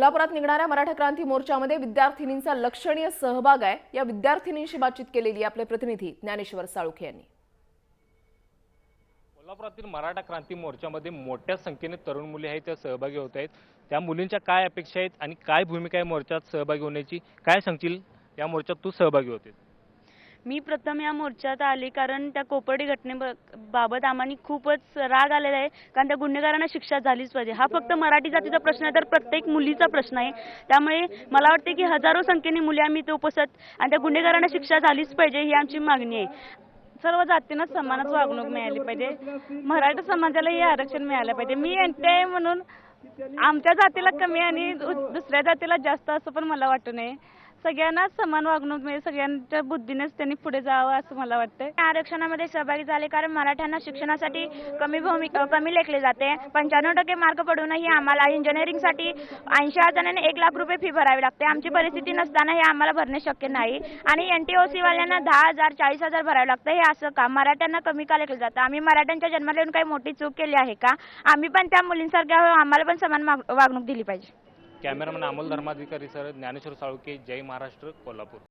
कोल्हापुरात निघणाऱ्या मराठा क्रांती मोर्चामध्ये विद्यार्थिनींचा लक्षणीय सहभाग आहे। या विद्यार्थिनींशी बातचीत केलेली आपले प्रतिनिधी ज्ञानेश्वर साळुखे यांनी। कोल्हापुरातील मराठा क्रांती मोर्चामध्ये मोठ्या संख्येने तरुण मुली आहेत, त्या सहभागी होत आहेत। त्या मुलींच्या काय अपेक्षा आहेत आणि काय भूमिका आहे मोर्चात सहभागी होण्याची, काय सांगतील? या मोर्चात तू सहभागी होते? मी प्रथम या मोर्चात आले कारण त्या कोपर्डी घटनेबाबत आम्हाला खूपच राग आलेला आहे, कारण त्या गुन्हेगारांना शिक्षा झालीच पाहिजे। हा फक्त मराठी जातीचा प्रश्न आहे तर प्रत्येक मुलीचा प्रश्न आहे। त्यामुळे मला वाटते की हजारो संख्येने मुली आम्ही इथे उपस्थित आणि त्या गुन्हेगारांना शिक्षा झालीच पाहिजे ही आमची मागणी आहे। सर्व जातींना समानच वागणूक मिळाली पाहिजे, मराठा समाजाला हे आरक्षण मिळालं पाहिजे। मी म्हणते म्हणून आमच्या जातीला कमी आणि दुसऱ्या जातीला जास्त असं पण मला वाटत नाही। सगळ्यांना समान वागणूक मिळेल, सगळ्यांच्या बुद्धीनेच त्यांनी पुढे जावं असं मला वाटतं। आरक्षणामध्ये सहभागी झाले कारण मराठ्यांना शिक्षणासाठी कमी लेखले जाते। 95% मार्क पडूनही आम्हाला इंजिनिअरिंगसाठी 80 जणांनी 1 लाख रुपये फी भरावी लागते। आमची परिस्थिती नसताना हे आम्हाला भरणे शक्य नाही आणि NTOC वाल्यांना 10,000 40,000 भरावे लागतं। हे असं का मराठ्यांना कमी का लेखले जातं? आम्ही मराठ्यांच्या जन्माला येऊन काही मोठी चूक केली आहे का? आम्ही पण त्या मुलींसारख्या आम्हाला पण समान वागणूक दिली पाहिजे। कॅमेरामॅन अमोल धर्माधिकारी सर, ज्ञानेश्वर साळुखे, जय महाराष्ट्र, कोल्हापूर।